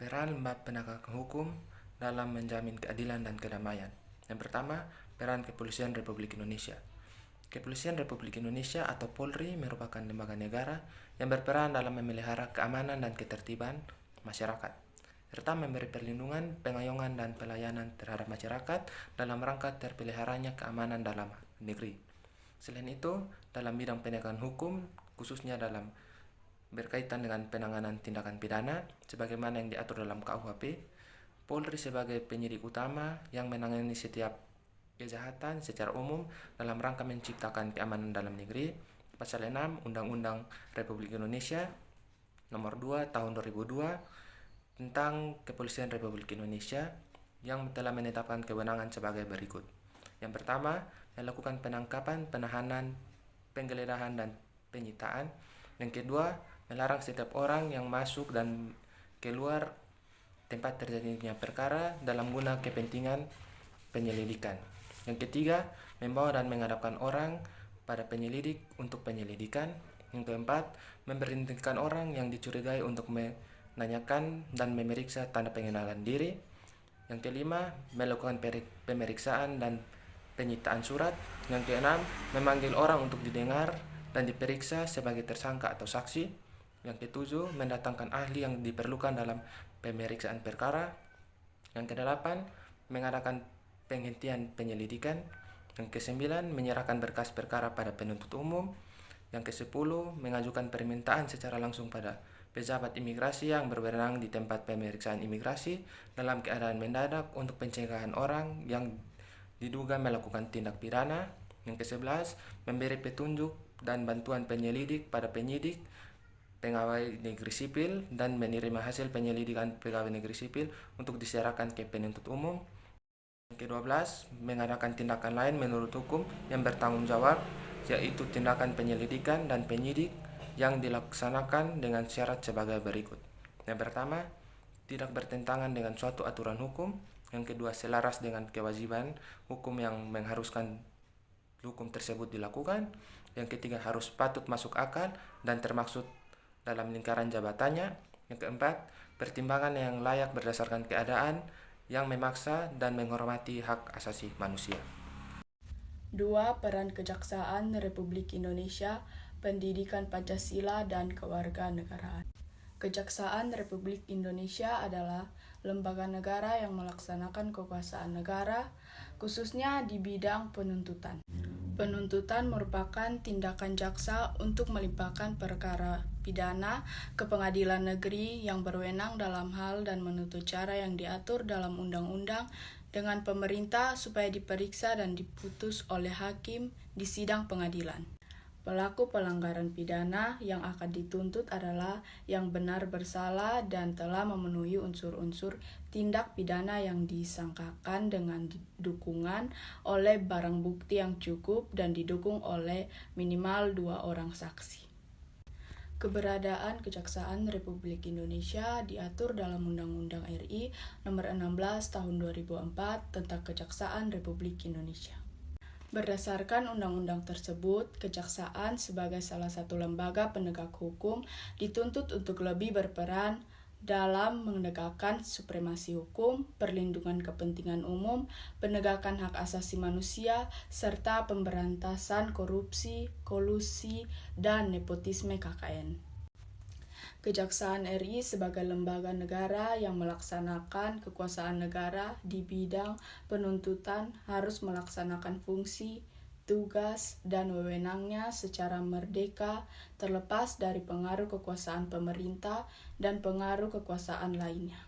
Peran lembaga penegakan hukum dalam menjamin keadilan dan kedamaian. Yang pertama, peran Kepolisian Republik Indonesia. Kepolisian Republik Indonesia atau Polri merupakan lembaga negara yang berperan dalam memelihara keamanan dan ketertiban masyarakat, serta memberi perlindungan, pengayuman, dan pelayanan terhadap masyarakat dalam rangka terpeliharanya keamanan dalam negeri. Selain itu, dalam bidang penegakan hukum, khususnya dalam berkaitan dengan penanganan tindakan pidana, sebagaimana yang diatur dalam KUHP, Polri sebagai penyidik utama yang menangani setiap kejahatan secara umum dalam rangka menciptakan keamanan dalam negeri. Pasal 6 Undang-Undang Republik Indonesia Nomor 2 Tahun 2002 tentang Kepolisian Republik Indonesia yang telah menetapkan kewenangan sebagai berikut. Yang pertama, melakukan penangkapan, penahanan, penggeledahan, dan penyitaan. Yang kedua, melarang setiap orang yang masuk dan keluar tempat terjadinya perkara dalam guna kepentingan penyelidikan. Yang ketiga, membawa dan menghadapkan orang pada penyelidik untuk penyelidikan. Yang keempat, memberhentikan orang yang dicurigai untuk menanyakan dan memeriksa tanda pengenalan diri. Yang kelima, melakukan pemeriksaan dan penyitaan surat. Yang keenam, memanggil orang untuk didengar dan diperiksa sebagai tersangka atau saksi. Yang ketujuh, mendatangkan ahli yang diperlukan dalam pemeriksaan perkara. Yang kedelapan, mengadakan penghentian penyelidikan. Yang kesembilan, menyerahkan berkas perkara pada penuntut umum. Yang kesepuluh, mengajukan permintaan secara langsung pada pejabat imigrasi yang berwenang di tempat pemeriksaan imigrasi dalam keadaan mendadak untuk pencegahan orang yang diduga melakukan tindak pidana. Yang kesebelas, memberi petunjuk dan bantuan penyelidik pada penyidik, pegawai negeri sipil, dan menerima hasil penyelidikan pegawai negeri sipil untuk diserahkan ke penuntut umum. Yang ke-12, mengadakan tindakan lain menurut hukum yang bertanggung jawab, yaitu tindakan penyelidikan dan penyidik yang dilaksanakan dengan syarat sebagai berikut. Yang pertama, tidak bertentangan dengan suatu aturan hukum. Yang kedua, selaras dengan kewajiban hukum yang mengharuskan hukum tersebut dilakukan. Yang ketiga, harus patut masuk akal dan termaksud dalam lingkaran jabatannya. Yang keempat, pertimbangan yang layak berdasarkan keadaan yang memaksa dan menghormati hak asasi manusia. 2. Peran Kejaksaan Republik Indonesia, Pendidikan Pancasila dan Kewarganegaraan. Kejaksaan Republik Indonesia adalah lembaga negara yang melaksanakan kekuasaan negara, khususnya di bidang penuntutan. Penuntutan merupakan tindakan jaksa untuk melimpahkan perkara pidana ke pengadilan negeri yang berwenang dalam hal dan menuntut cara yang diatur dalam undang-undang dengan pemerintah supaya diperiksa dan diputus oleh hakim di sidang pengadilan. Pelaku pelanggaran pidana yang akan dituntut adalah yang benar bersalah dan telah memenuhi unsur-unsur tindak pidana yang disangkakan dengan dukungan oleh barang bukti yang cukup dan didukung oleh minimal 2 orang saksi. Keberadaan Kejaksaan Republik Indonesia diatur dalam Undang-Undang RI Nomor 16 Tahun 2004 tentang Kejaksaan Republik Indonesia. Berdasarkan undang-undang tersebut, kejaksaan sebagai salah satu lembaga penegak hukum dituntut untuk lebih berperan dalam menegakkan supremasi hukum, perlindungan kepentingan umum, penegakan hak asasi manusia, serta pemberantasan korupsi, kolusi, dan nepotisme KKN. Kejaksaan RI sebagai lembaga negara yang melaksanakan kekuasaan negara di bidang penuntutan harus melaksanakan fungsi, tugas, dan wewenangnya secara merdeka, terlepas dari pengaruh kekuasaan pemerintah dan pengaruh kekuasaan lainnya.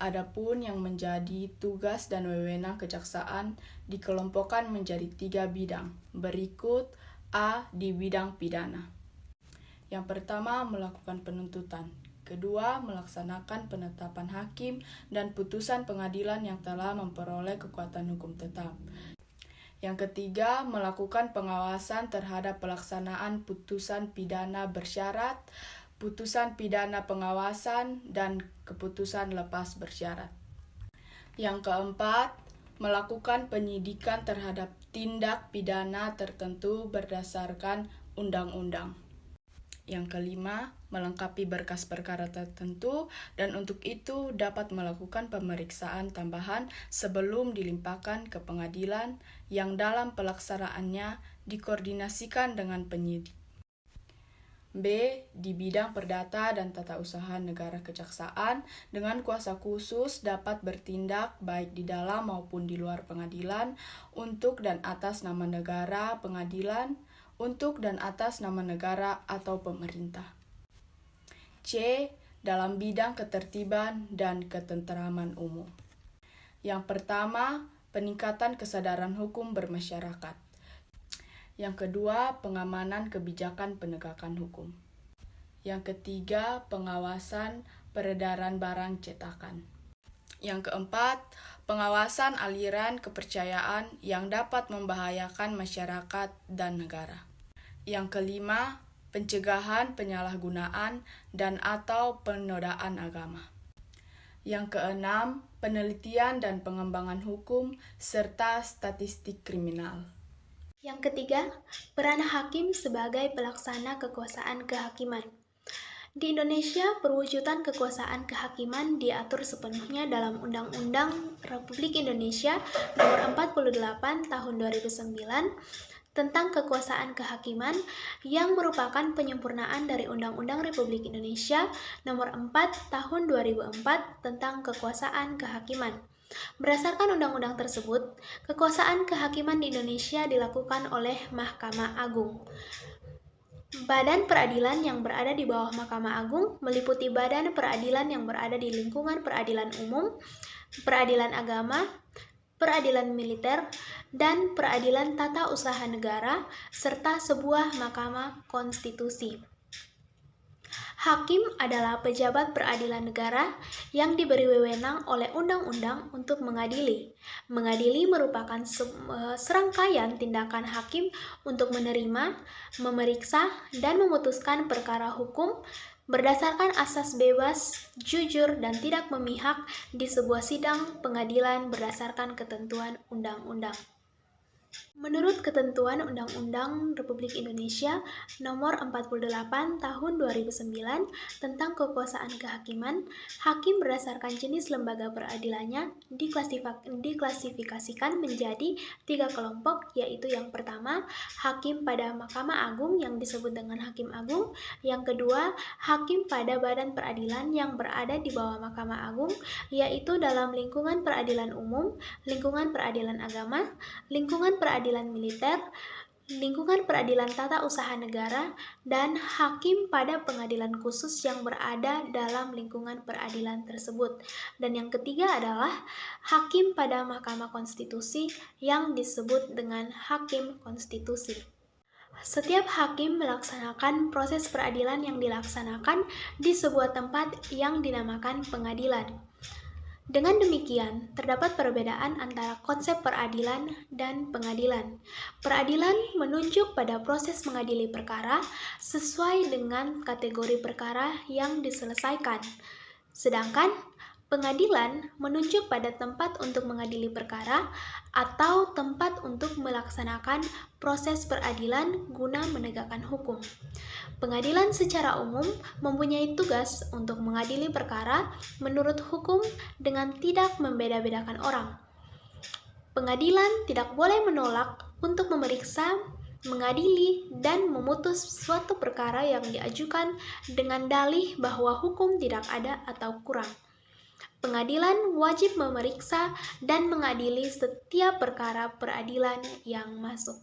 Adapun yang menjadi tugas dan wewenang kejaksaan dikelompokkan menjadi 3 bidang. Berikut: A. Di bidang pidana. Yang pertama, melakukan penuntutan. Kedua, melaksanakan penetapan hakim dan putusan pengadilan yang telah memperoleh kekuatan hukum tetap. Yang ketiga, melakukan pengawasan terhadap pelaksanaan putusan pidana bersyarat, putusan pidana pengawasan, dan keputusan lepas bersyarat. Yang keempat, melakukan penyidikan terhadap tindak pidana tertentu berdasarkan undang-undang. Yang kelima, melengkapi berkas perkara tertentu dan untuk itu dapat melakukan pemeriksaan tambahan sebelum dilimpahkan ke pengadilan yang dalam pelaksanaannya dikoordinasikan dengan penyidik. B. Di bidang perdata dan tata usaha negara kejaksaan dengan kuasa khusus dapat bertindak baik di dalam maupun di luar pengadilan untuk dan atas nama negara, pengadilan, untuk dan atas nama negara atau pemerintah. C. Dalam bidang ketertiban dan ketenteraman umum. Yang pertama, peningkatan kesadaran hukum bermasyarakat. Yang kedua, pengamanan kebijakan penegakan hukum. Yang ketiga, pengawasan peredaran barang cetakan. Yang keempat, pengawasan aliran kepercayaan yang dapat membahayakan masyarakat dan negara. Yang kelima, pencegahan penyalahgunaan dan atau penodaan agama. Yang keenam, penelitian dan pengembangan hukum serta statistik kriminal. Yang ketiga, peran hakim sebagai pelaksana kekuasaan kehakiman. Di Indonesia, perwujudan kekuasaan kehakiman diatur sepenuhnya dalam Undang-Undang Republik Indonesia Nomor 48 Tahun 2009 tentang kekuasaan kehakiman yang merupakan penyempurnaan dari Undang-Undang Republik Indonesia Nomor 4 Tahun 2004 tentang kekuasaan kehakiman. Berdasarkan undang-undang tersebut, kekuasaan kehakiman di Indonesia dilakukan oleh Mahkamah Agung. Badan peradilan yang berada di bawah Mahkamah Agung meliputi badan peradilan yang berada di lingkungan peradilan umum, peradilan agama, peradilan militer, dan peradilan tata usaha negara, serta sebuah mahkamah konstitusi. Hakim adalah pejabat peradilan negara yang diberi wewenang oleh undang-undang untuk mengadili. Mengadili merupakan serangkaian tindakan hakim untuk menerima, memeriksa, dan memutuskan perkara hukum berdasarkan asas bebas, jujur, dan tidak memihak di sebuah sidang pengadilan berdasarkan ketentuan undang-undang. Menurut ketentuan Undang-Undang Republik Indonesia Nomor 48 Tahun 2009 tentang kekuasaan kehakiman, hakim berdasarkan jenis lembaga peradilannya diklasifikasikan menjadi 3 kelompok, yaitu yang pertama, hakim pada Mahkamah Agung yang disebut dengan Hakim Agung, yang kedua, hakim pada badan peradilan yang berada di bawah Mahkamah Agung, yaitu dalam lingkungan peradilan umum, lingkungan peradilan agama, lingkungan peradilan militer, lingkungan peradilan tata usaha negara, dan hakim pada pengadilan khusus yang berada dalam lingkungan peradilan tersebut. Dan yang ketiga adalah hakim pada Mahkamah Konstitusi yang disebut dengan Hakim Konstitusi. Setiap hakim melaksanakan proses peradilan yang dilaksanakan di sebuah tempat yang dinamakan pengadilan. Dengan demikian, terdapat perbedaan antara konsep peradilan dan pengadilan. Peradilan menunjuk pada proses mengadili perkara sesuai dengan kategori perkara yang diselesaikan. Sedangkan pengadilan menunjuk pada tempat untuk mengadili perkara atau tempat untuk melaksanakan proses peradilan guna menegakkan hukum. Pengadilan secara umum mempunyai tugas untuk mengadili perkara menurut hukum dengan tidak membeda-bedakan orang. Pengadilan tidak boleh menolak untuk memeriksa, mengadili, dan memutus suatu perkara yang diajukan dengan dalih bahwa hukum tidak ada atau kurang. Pengadilan wajib memeriksa dan mengadili setiap perkara peradilan yang masuk.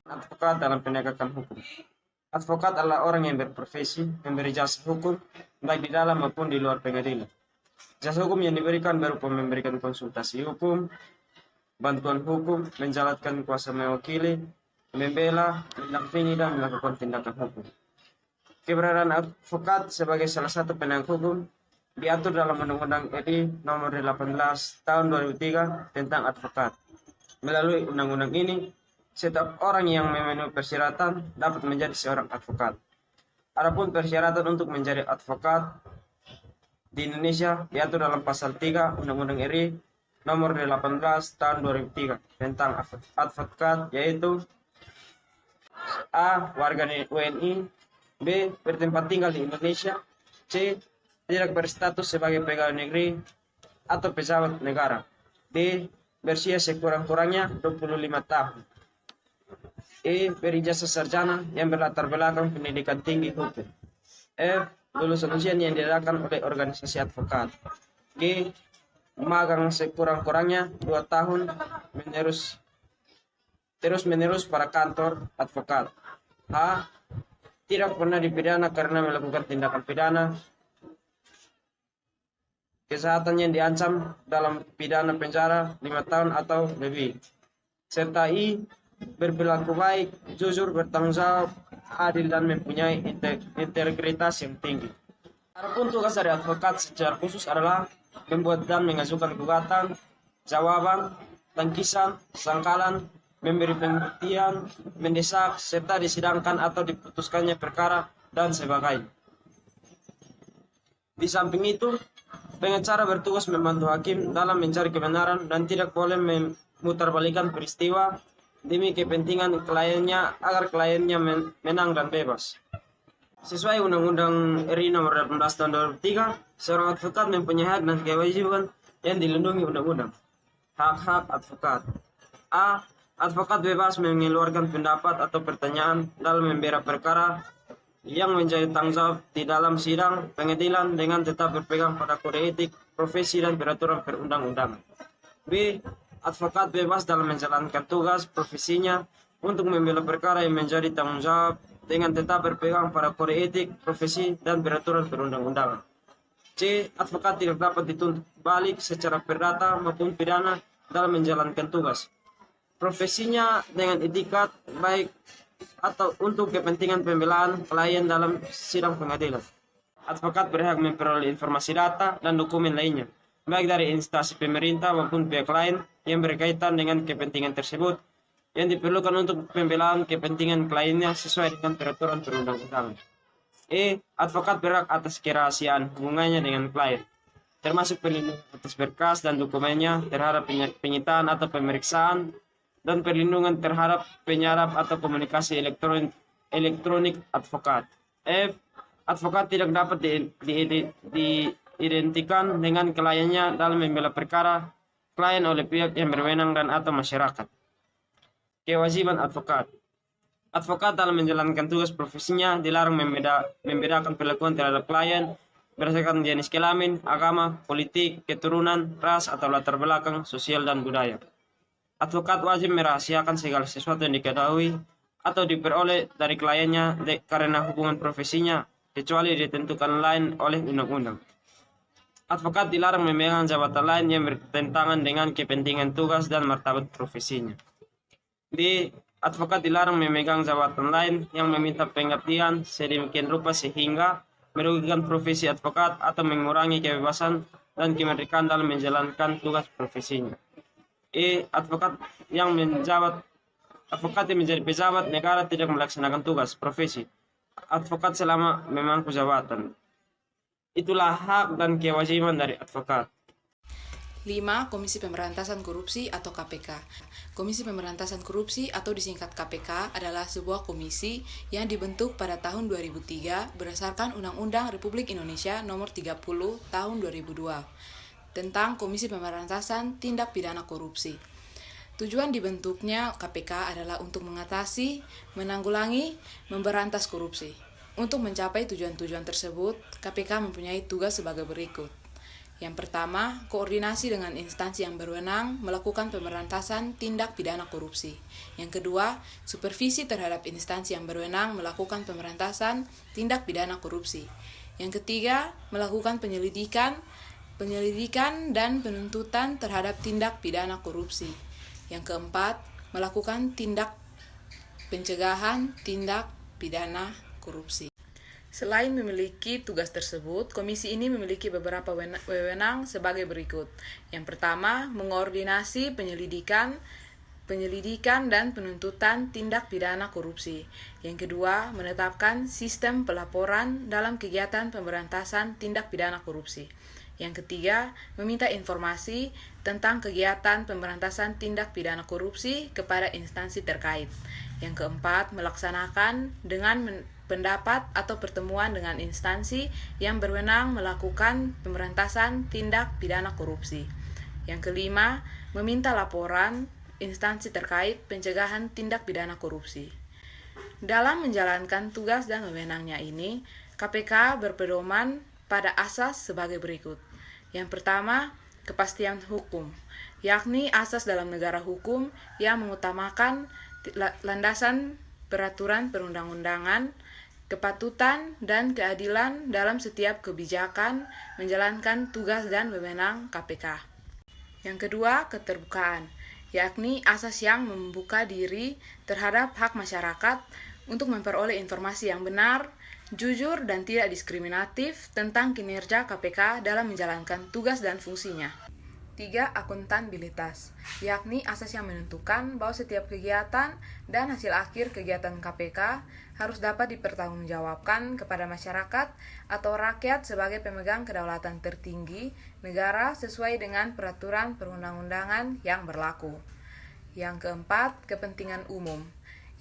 Advokat dalam penegakan hukum. Advokat adalah orang yang berprofesi memberi jasa hukum baik di dalam maupun di luar pengadilan. Jasa hukum yang diberikan berupa memberikan konsultasi hukum, bantuan hukum, menjalankan kuasa mewakili, membela, mendampingi, dan melakukan tindakan hukum. Keberadaan advokat sebagai salah satu penegak hukum diatur dalam Undang-Undang RI Nomor 18 Tahun 2003 tentang advokat. Melalui undang-undang ini, setiap orang yang memenuhi persyaratan dapat menjadi seorang advokat. Adapun persyaratan untuk menjadi advokat di Indonesia diatur dalam pasal 3 Undang-Undang RI Nomor 18 Tahun 2003 tentang advokat, yaitu A. Warga WNI, B. Bertempat tinggal di Indonesia. C. Tidak berstatus sebagai pegawai negeri atau pejabat negara. D. Berusia sekurang-kurangnya 25 tahun. E. Berijazah sarjana yang berlatar belakang pendidikan tinggi hukum. F. Lulusan ujian yang diadakan oleh organisasi advokat. G. Magang sekurang-kurangnya 2 tahun terus-menerus pada kantor advokat. H. Tidak pernah dipidana karena melakukan tindakan pidana kejahatan yang diancam dalam pidana penjara 5 tahun atau lebih. Serta I. Berperilaku baik, jujur, bertanggung jawab, adil, dan mempunyai integritas yang tinggi. Adapun tugas dari advokat secara khusus adalah membuat dan mengajukan gugatan, jawaban, tangkisan, sangkalan, memberi pembuktian, mendesak, serta disidangkan atau diputuskannya perkara, dan sebagainya. Di samping itu, pengacara bertugas membantu hakim dalam mencari kebenaran dan tidak boleh memutarbalikkan peristiwa demi kepentingan kliennya agar kliennya menang dan bebas. Sesuai Undang-Undang RI Nomor 18 Tahun 2003, seorang advokat mempunyai hak dan kewajiban yang dilindungi undang-undang. Hak-hak advokat. A. Advokat bebas mengeluarkan pendapat atau pertanyaan dalam membela perkara yang menjadi tanggung jawab di dalam sidang pengadilan dengan tetap berpegang pada kode etik, profesi, dan peraturan perundang-undangan. B. Advokat bebas dalam menjalankan tugas profesinya untuk membela perkara yang menjadi tanggung jawab dengan tetap berpegang pada kode etik, profesi, dan peraturan perundang-undangan. C. Advokat tidak dapat dituntut balik secara perdata maupun pidana dalam menjalankan tugas profesinya dengan etikat baik atau untuk kepentingan pembelaan klien dalam sidang pengadilan. Advokat berhak memperoleh informasi data dan dokumen lainnya, baik dari instansi pemerintah maupun pihak lain yang berkaitan dengan kepentingan tersebut, yang diperlukan untuk pembelaan kepentingan kliennya sesuai dengan peraturan perundang-undangan. E. Advokat berhak atas kerahasiaan hubungannya dengan klien, termasuk perlindungan atas berkas dan dokumennya terhadap penyitaan atau pemeriksaan, dan perlindungan terhadap penyadap atau komunikasi elektronik advokat. F. Advokat tidak dapat diidentikan dengan kliennya dalam membela perkara klien oleh pihak yang berwenang dan atau masyarakat. Kewajiban advokat. Advokat dalam menjalankan tugas profesinya dilarang membedakan perlakuan terhadap klien berdasarkan jenis kelamin, agama, politik, keturunan, ras, atau latar belakang sosial dan budaya. Advokat wajib merahasiakan segala sesuatu yang diketahui atau diperoleh dari kliennya karena hubungan profesinya, kecuali ditentukan lain oleh undang-undang. Advokat dilarang memegang jabatan lain yang bertentangan dengan kepentingan tugas dan martabat profesinya. D. Advokat dilarang memegang jabatan lain yang meminta pengabdian sedemikian rupa sehingga merugikan profesi advokat atau mengurangi kebebasan dan kemerdekaan dalam menjalankan tugas profesinya. E. Advokat yang menjadi pejabat negara tidak melaksanakan tugas profesi advokat selama memangku jabatan. Itulah hak dan kewajiban dari advokat. 5. Komisi Pemberantasan Korupsi atau KPK. Komisi Pemberantasan Korupsi atau disingkat KPK adalah sebuah komisi yang dibentuk pada tahun 2003 berdasarkan Undang-Undang Republik Indonesia Nomor 30 Tahun 2002 tentang Komisi Pemberantasan Tindak Pidana Korupsi. Tujuan dibentuknya KPK adalah untuk mengatasi, menanggulangi, memberantas korupsi. Untuk mencapai tujuan-tujuan tersebut, KPK mempunyai tugas sebagai berikut. Yang pertama, koordinasi dengan instansi yang berwenang melakukan pemberantasan tindak pidana korupsi. Yang kedua, supervisi terhadap instansi yang berwenang melakukan pemberantasan tindak pidana korupsi. Yang ketiga, melakukan penyelidikan dan penuntutan terhadap tindak pidana korupsi. Yang keempat, melakukan tindak pencegahan tindak pidana korupsi. Selain memiliki tugas tersebut, komisi ini memiliki beberapa wewenang sebagai berikut. Yang pertama, mengordinasi penyelidikan dan penuntutan tindak pidana korupsi. Yang kedua, menetapkan sistem pelaporan dalam kegiatan pemberantasan tindak pidana korupsi. Yang ketiga, meminta informasi tentang kegiatan pemberantasan tindak pidana korupsi kepada instansi terkait. Yang keempat, melaksanakan dengan pendapat atau pertemuan dengan instansi yang berwenang melakukan pemberantasan tindak pidana korupsi. Yang kelima, meminta laporan instansi terkait pencegahan tindak pidana korupsi. Dalam menjalankan tugas dan wewenangnya ini, KPK berpedoman pada asas sebagai berikut. Yang pertama, kepastian hukum, yakni asas dalam negara hukum yang mengutamakan landasan peraturan perundang-undangan, kepatutan, dan keadilan dalam setiap kebijakan menjalankan tugas dan wewenang KPK. Yang kedua, keterbukaan, yakni asas yang membuka diri terhadap hak masyarakat untuk memperoleh informasi yang benar, jujur, dan tidak diskriminatif tentang kinerja KPK dalam menjalankan tugas dan fungsinya. 3. Akuntabilitas, yakni asas yang menentukan bahwa setiap kegiatan dan hasil akhir kegiatan KPK harus dapat dipertanggungjawabkan kepada masyarakat atau rakyat sebagai pemegang kedaulatan tertinggi negara sesuai dengan peraturan perundang-undangan yang berlaku. Yang keempat, kepentingan umum,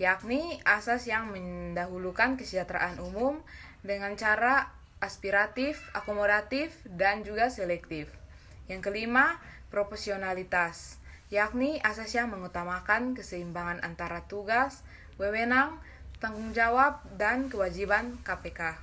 yakni asas yang mendahulukan kesejahteraan umum dengan cara aspiratif, akomodatif, dan juga selektif. Yang kelima, proporsionalitas, yakni asas yang mengutamakan keseimbangan antara tugas, wewenang, tanggung jawab, dan kewajiban KPK.